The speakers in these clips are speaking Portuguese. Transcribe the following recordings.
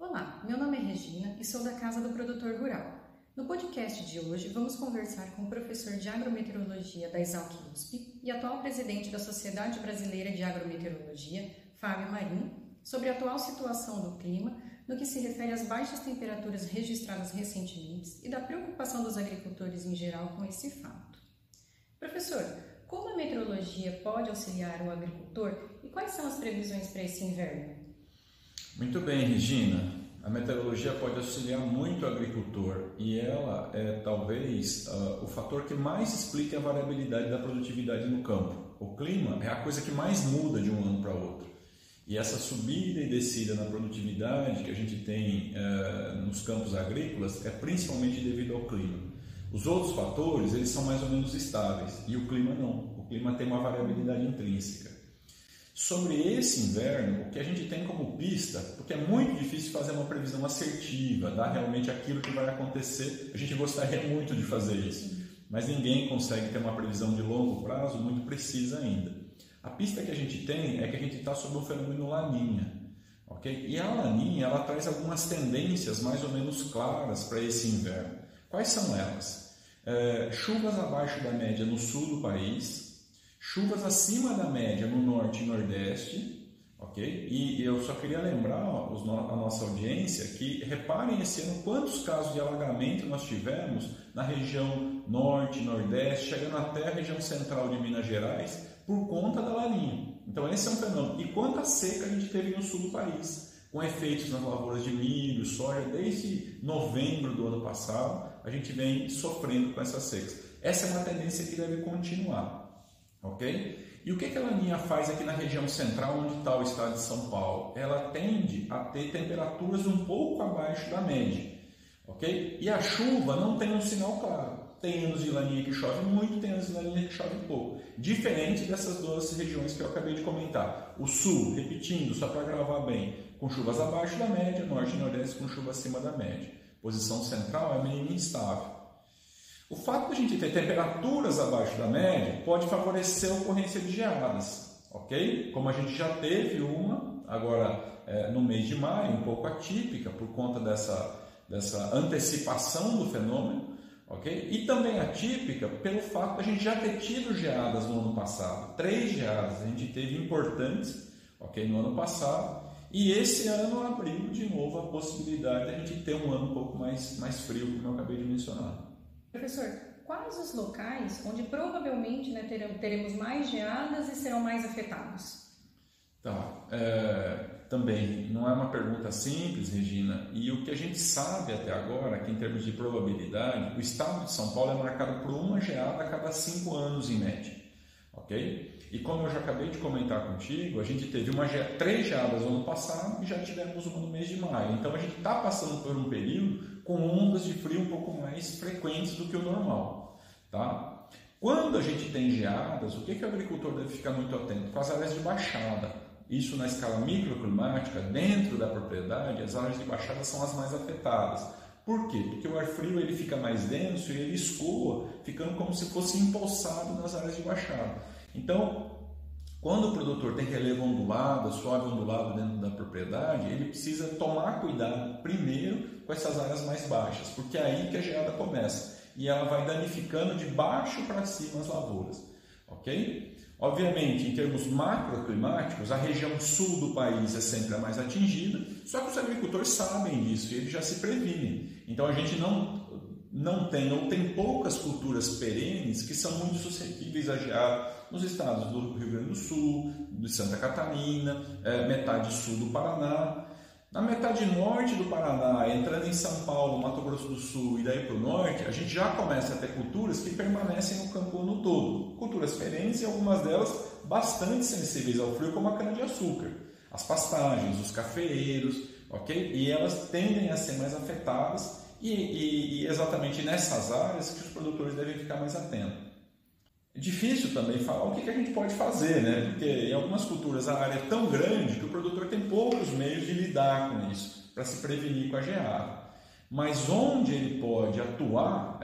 Olá, meu nome é Regina e sou da Casa do Produtor Rural. No podcast de hoje vamos conversar com o professor de agrometeorologia da Exalc USP e atual presidente da Sociedade Brasileira de Agrometeorologia, Fábio Marinho, sobre a atual situação do clima no que se refere às baixas temperaturas registradas recentemente e da preocupação dos agricultores em geral com esse fato. Professor, como a meteorologia pode auxiliar o agricultor e quais são as previsões para esse inverno? Muito bem, Regina. A meteorologia pode auxiliar muito o agricultor e ela é talvez o fator que mais explica a variabilidade da produtividade no campo. O clima é a coisa que mais muda de um ano para outro. E essa subida e descida na produtividade que a gente tem nos campos agrícolas é principalmente devido ao clima. Os outros fatores eles são mais ou menos estáveis e o clima não. O clima tem uma variabilidade intrínseca. Sobre esse inverno, o que a gente tem como pista, porque é muito difícil fazer uma previsão assertiva, dar realmente aquilo que vai acontecer, a gente gostaria muito de fazer isso, mas ninguém consegue ter uma previsão de longo prazo muito precisa ainda. A pista que a gente tem é que a gente está sob um fenômeno Laninha, ok? E a Laninha ela traz algumas tendências mais ou menos claras para esse inverno. Quais são elas? Chuvas abaixo da média no sul do país, chuvas acima da média no norte e nordeste, ok? E eu só queria lembrar a nossa audiência que reparem esse ano quantos casos de alagamento nós tivemos na região norte, nordeste, chegando até a região central de Minas Gerais por conta da Laninha. Então esse é um fenômeno. E quanta seca a gente teve no sul do país, com efeitos nas lavouras de milho, soja, desde novembro do ano passado, a gente vem sofrendo com essas secas. Essa é uma tendência que deve continuar. Ok? E o que a Laninha faz aqui na região central, onde está o estado de São Paulo? Ela tende a ter temperaturas um pouco abaixo da média. Ok? E a chuva não tem um sinal claro. Tem anos de Laninha que chove muito, tem anos de Laninha que chove pouco. Diferente dessas duas regiões que eu acabei de comentar. O sul, repetindo, só para gravar bem, com chuvas abaixo da média, norte e nordeste com chuva acima da média. Posição central é mínima instável. O fato de a gente ter temperaturas abaixo da média pode favorecer a ocorrência de geadas, ok? Como a gente já teve uma, agora no mês de maio, um pouco atípica por conta dessa antecipação do fenômeno, ok? E também atípica pelo fato de a gente já ter tido geadas no ano passado. 3 geadas a gente teve importantes, ok? No ano passado. E esse ano abriu de novo a possibilidade de a gente ter um ano um pouco mais frio, como eu acabei de mencionar. Professor, quais os locais onde provavelmente teremos mais geadas e serão mais afetados? Tá, também não é uma pergunta simples, Regina, e o que a gente sabe até agora, que em termos de probabilidade, o estado de São Paulo é marcado por uma geada a cada 5 anos em média, ok? E como eu já acabei de comentar contigo, a gente teve 3 geadas no ano passado e já tivemos uma no mês de maio, então a gente está passando por um período com ondas de frio um pouco mais frequentes do que o normal, tá? Quando a gente tem geadas, o que o agricultor deve ficar muito atento? Com as áreas de baixada. Isso na escala microclimática, dentro da propriedade, as áreas de baixada são as mais afetadas. Por quê? Porque o ar frio ele fica mais denso e ele escoa, ficando como se fosse empoçado nas áreas de baixada. Então, quando o produtor tem relevo ondulado, suave ondulado dentro da propriedade, ele precisa tomar cuidado primeiro com essas áreas mais baixas, porque é aí que a geada começa e ela vai danificando de baixo para cima as lavouras, ok? Obviamente, em termos macroclimáticos, a região sul do país é sempre a mais atingida, só que os agricultores sabem disso e eles já se previnem. Então a gente não tem poucas culturas perenes que são muito suscetíveis a geada nos estados do Rio Grande do Sul, de Santa Catarina, metade sul do Paraná. Na metade norte do Paraná, entrando em São Paulo, Mato Grosso do Sul e daí para o norte, a gente já começa a ter culturas que permanecem no campo o ano todo. Culturas perenes e algumas delas bastante sensíveis ao frio, como a cana-de-açúcar, as pastagens, os cafeeiros, ok? E elas tendem a ser mais afetadas e exatamente nessas áreas que os produtores devem ficar mais atentos. É difícil também falar o que a gente pode fazer, né? Porque em algumas culturas a área é tão grande que o produtor tem poucos meios de lidar com isso, para se prevenir com a geada. Mas onde ele pode atuar,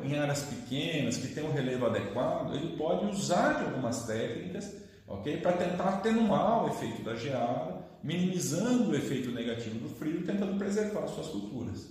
em áreas pequenas, que tem um relevo adequado, ele pode usar de algumas técnicas, ok? Para tentar atenuar o efeito da geada, minimizando o efeito negativo do frio, tentando preservar suas culturas.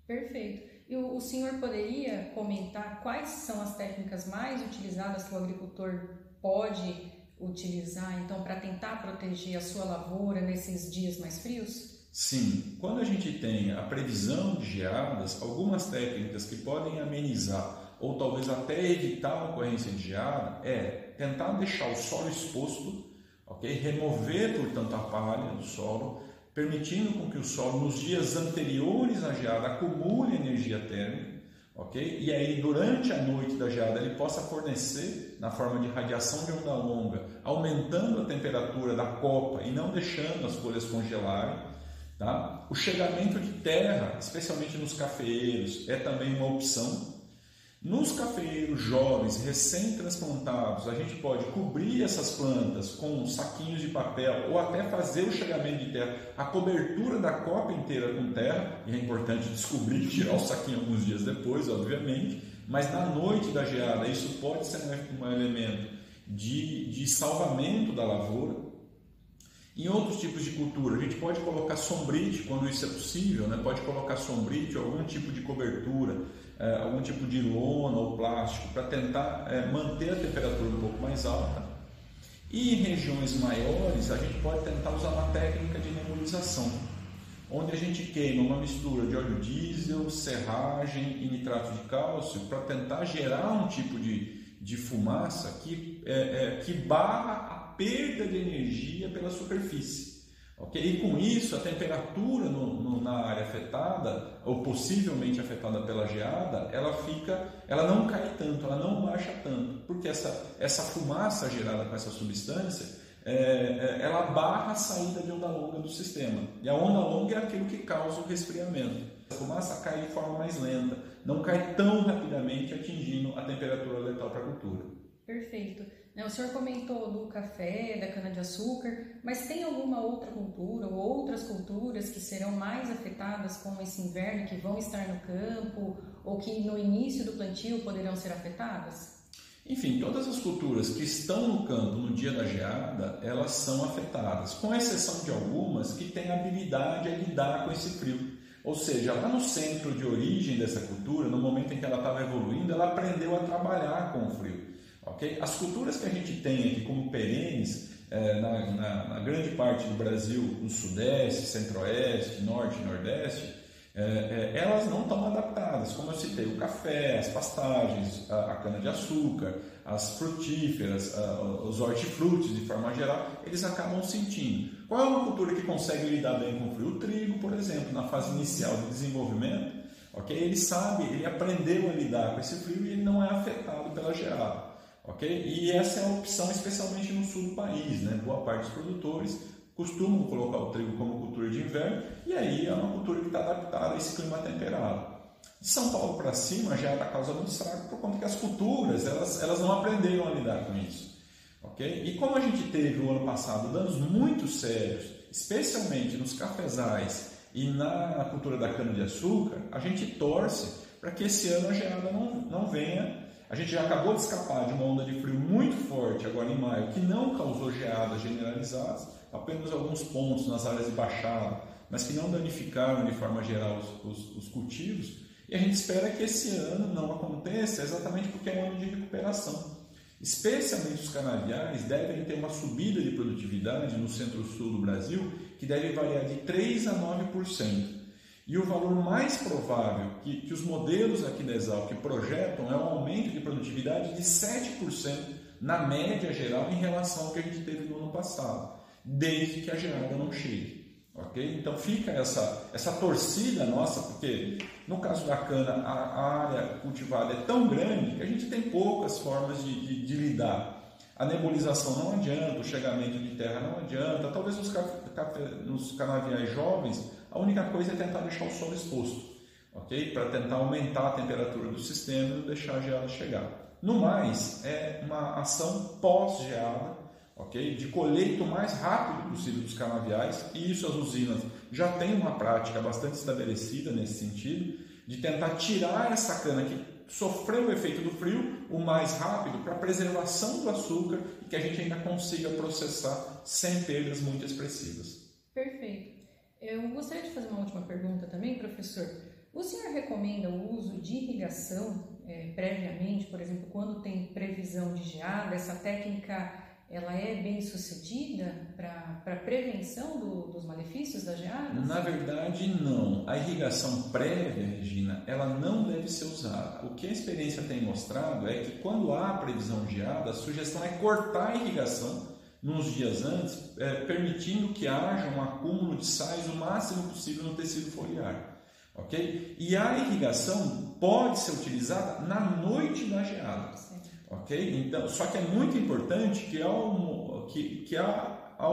Perfeito. E o senhor poderia comentar quais são as técnicas mais utilizadas que o agricultor pode utilizar, então, para tentar proteger a sua lavoura nesses dias mais frios? Sim, quando a gente tem a previsão de geadas, algumas técnicas que podem amenizar ou talvez até evitar a ocorrência de geada é tentar deixar o solo exposto, ok? Remover, portanto, a palha do solo, permitindo com que o solo, nos dias anteriores à geada, acumule energia térmica, ok? E aí, durante a noite da geada, ele possa fornecer, na forma de radiação de onda longa, aumentando a temperatura da copa e não deixando as folhas congelarem. Tá? O chegamento de terra, especialmente nos cafeeiros, é também uma opção. Nos cafeeiros jovens, recém-transplantados, a gente pode cobrir essas plantas com saquinhos de papel ou até fazer o chegamento de terra, a cobertura da copa inteira com terra, e é importante descobrir e tirar o saquinho alguns dias depois, obviamente, mas na noite da geada isso pode ser um elemento de salvamento da lavoura. Em outros tipos de cultura, a gente pode colocar sombrite, quando isso é possível, né? Pode colocar sombrite ou algum tipo de cobertura, algum tipo de lona ou plástico, para tentar manter a temperatura um pouco mais alta. E em regiões maiores, a gente pode tentar usar uma técnica de nebulização, onde a gente queima uma mistura de óleo diesel, serragem e nitrato de cálcio para tentar gerar um tipo de fumaça que barra a perda de energia pela superfície. Okay? E com isso, a temperatura na área afetada, ou possivelmente afetada pela geada, ela não cai tanto, ela não baixa tanto, porque essa fumaça gerada com essa substância, ela barra a saída de onda longa do sistema. E a onda longa é aquilo que causa o resfriamento. A fumaça cai de forma mais lenta, não cai tão rapidamente, atingindo a temperatura letal para a cultura. Perfeito. O senhor comentou do café, da cana-de-açúcar, mas tem alguma outra cultura ou outras culturas que serão mais afetadas com esse inverno, que vão estar no campo ou que no início do plantio poderão ser afetadas? Enfim, todas as culturas que estão no campo no dia da geada, elas são afetadas, com exceção de algumas que têm habilidade a lidar com esse frio. Ou seja, lá no centro de origem dessa cultura, no momento em que ela estava evoluindo, ela aprendeu a trabalhar com o frio. Okay? As culturas que a gente tem aqui como perenes, na grande parte do Brasil, no Sudeste, Centro-Oeste, Norte e Nordeste, elas não estão adaptadas, como eu citei, o café, as pastagens, a cana-de-açúcar, as frutíferas, os hortifrutis de forma geral, eles acabam sentindo. Qual é uma cultura que consegue lidar bem com o frio? O trigo, por exemplo, na fase inicial de desenvolvimento, okay? Ele aprendeu a lidar com esse frio e ele não é afetado pela geada. Okay? E essa é a opção especialmente no sul do país, né? Boa parte dos produtores costumam colocar o trigo como cultura de inverno e aí é uma cultura que está adaptada a esse clima temperado. De São Paulo para cima já está causando estrago por conta que as culturas elas não aprenderam a lidar com isso. Okay? E como a gente teve o ano passado danos muito sérios, especialmente nos cafezais e na cultura da cana-de-açúcar, a gente torce para que esse ano a geada não venha. A gente já acabou de escapar de uma onda de frio muito forte agora em maio, que não causou geadas generalizadas, apenas alguns pontos nas áreas de baixada, mas que não danificaram de forma geral os cultivos. E a gente espera que esse ano não aconteça exatamente porque é um ano de recuperação. Especialmente os canaviais devem ter uma subida de produtividade no centro-sul do Brasil que deve variar de 3% a 9%. E o valor mais provável que os modelos aqui da Exalc projetam é um aumento de produtividade de 7% na média geral em relação ao que a gente teve no ano passado, desde que a geada não chegue. Okay? Então fica essa torcida nossa, porque no caso da cana a área cultivada é tão grande que a gente tem poucas formas de lidar. A nebulização não adianta, o chegamento de terra não adianta, talvez nos canaviais jovens a única coisa é tentar deixar o solo exposto, okay? Para tentar aumentar a temperatura do sistema e não deixar a geada chegar. No mais, é uma ação pós-geada, okay? De colheita o mais rápido possível dos canaviais, e isso as usinas já têm uma prática bastante estabelecida nesse sentido, de tentar tirar essa cana que sofrer o efeito do frio o mais rápido para a preservação do açúcar e que a gente ainda consiga processar sem perdas muito expressivas. Perfeito. Eu gostaria de fazer uma última pergunta também, professor. O senhor recomenda o uso de irrigação previamente, por exemplo, quando tem previsão de geada? Essa técnica ela é bem sucedida para prevenção dos malefícios da geada? Na verdade, não. A irrigação prévia, Regina, ela não deve ser usada. O que a experiência tem mostrado é que quando há previsão de geada, a sugestão é cortar a irrigação nos dias antes, permitindo que haja um acúmulo de sais o máximo possível no tecido foliar. Ok? E a irrigação pode ser utilizada na noite da geada. Ok? Então, só que é muito importante que ao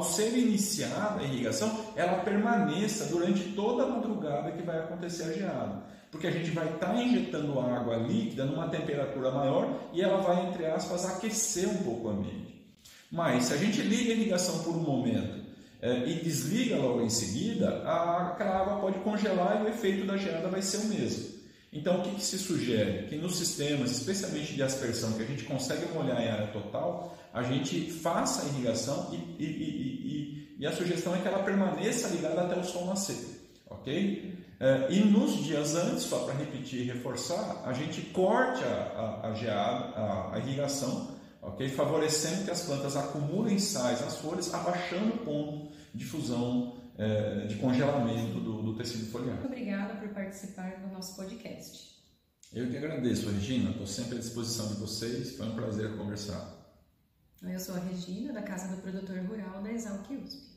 ser iniciada a irrigação, ela permaneça durante toda a madrugada que vai acontecer a geada. Porque a gente vai estar injetando água líquida numa temperatura maior e ela vai, entre aspas, aquecer um pouco o ambiente. Mas se a gente liga a irrigação por um momento e desliga logo em seguida, aquela água pode congelar e o efeito da geada vai ser o mesmo. Então, o que se sugere? Que nos sistemas, especialmente de aspersão, que a gente consegue molhar em área total, a gente faça a irrigação e a sugestão é que ela permaneça ligada até o sol nascer. Ok? E nos dias antes, só para repetir e reforçar, a gente corte a irrigação, ok? Favorecendo que as plantas acumulem sais nas folhas, abaixando o ponto de fusão, de congelamento do tecido foliar. Muito obrigada por participar do nosso podcast. Eu que agradeço, Regina. Estou sempre à disposição de vocês. Foi um prazer conversar. Eu sou a Regina, da Casa do Produtor Rural da Exalc USP.